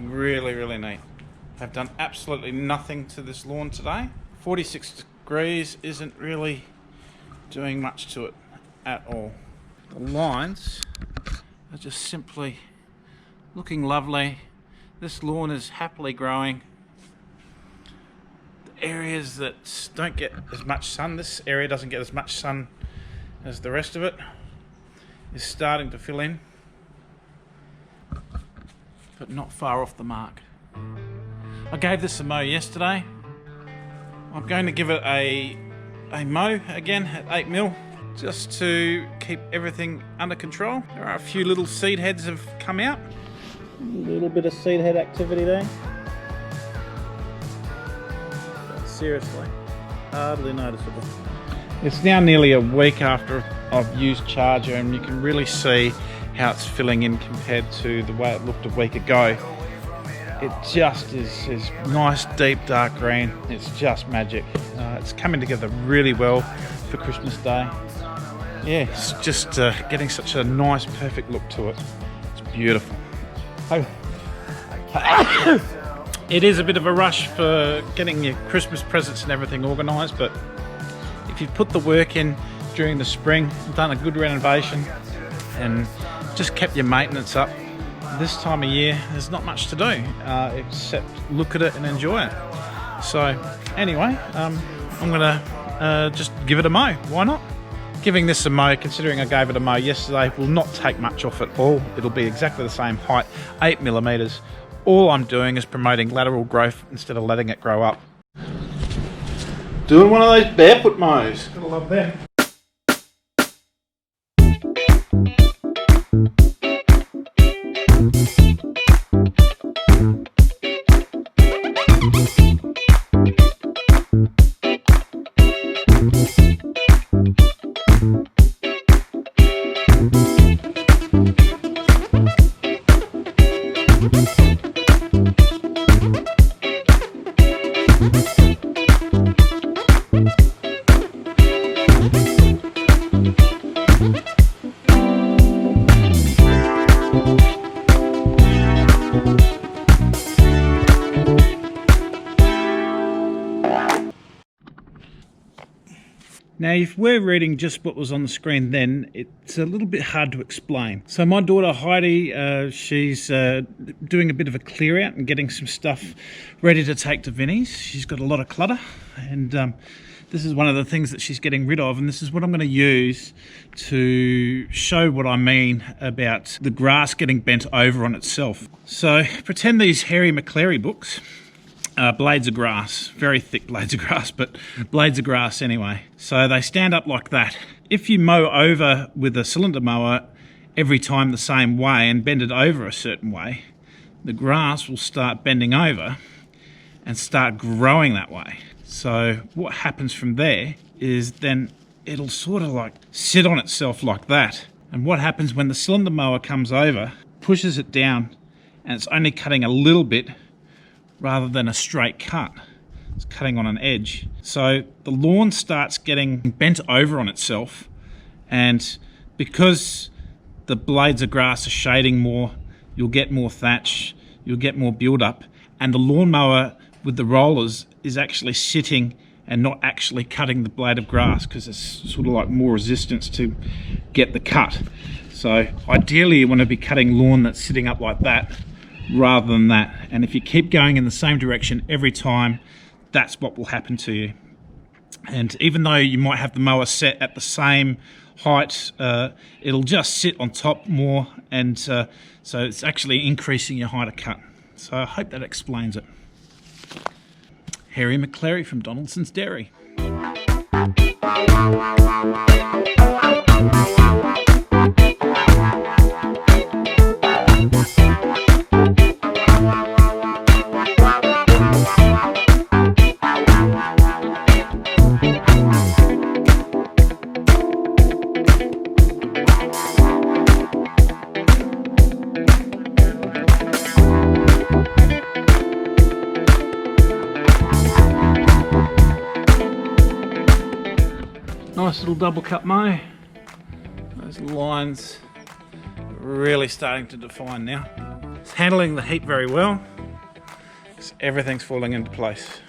really, really neat. I've done absolutely nothing to this lawn today. 46 degrees isn't really doing much to it at all. The lines are just simply looking lovely. This lawn is happily growing. The areas that don't get as much sun, this area doesn't get as much sun as the rest of it, is starting to fill in, but not far off the mark. I gave this a mow yesterday. I'm going to give it a mow again at 8mm, just to keep everything under control. There are a few little seed heads have come out. A little bit of seed head activity there. But seriously, hardly noticeable. It's now nearly a week after I've used Charger, and you can really see how it's filling in compared to the way it looked a week ago. It just is nice, deep, dark green. It's just magic. It's coming together really well for Christmas Day. Yeah, it's just getting such a nice, perfect look to it. It's beautiful. It is a bit of a rush for getting your Christmas presents and everything organised, but if you've put the work in during the spring, done a good renovation, and just kept your maintenance up, this time of year there's not much to do except look at it and enjoy it. So anyway, I'm gonna just give it a mow. Why not? Giving this a mow, considering I gave it a mow yesterday, will not take much off at all. It'll be exactly the same height, 8mm. All I'm doing is promoting lateral growth instead of letting it grow up. Doing one of those barefoot mows. Gotta love them. Now, if we're reading just what was on the screen then, it's a little bit hard to explain. So my daughter Heidi, she's doing a bit of a clear out and getting some stuff ready to take to Vinnie's. She's got a lot of clutter, and this is one of the things that she's getting rid of, and this is what I'm going to use to show what I mean about the grass getting bent over on itself. So pretend these Harry McClary books. Blades of grass, very thick blades of grass, but blades of grass anyway. So they stand up like that. If you mow over with a cylinder mower every time the same way and bend it over a certain way, the grass will start bending over and start growing that way. So what happens from there is then it'll sort of like sit on itself like that. And what happens when the cylinder mower comes over, pushes it down, and it's only cutting a little bit rather than a straight cut. It's cutting on an edge. So the lawn starts getting bent over on itself, and because the blades of grass are shading more, you'll get more thatch, you'll get more build up, and the lawnmower with the rollers is actually sitting and not actually cutting the blade of grass because there's sort of like more resistance to get the cut. So ideally you want to be cutting lawn that's sitting up like that rather than that, and if you keep going in the same direction every time, that's what will happen to you. And even though you might have the mower set at the same height, it'll just sit on top more, and so it's actually increasing your height of cut. So I hope that explains it. Harry McClary from Donaldson's Dairy. Nice little double cut mow. Those lines are really starting to define now. It's handling the heat very well. 'cause everything's falling into place.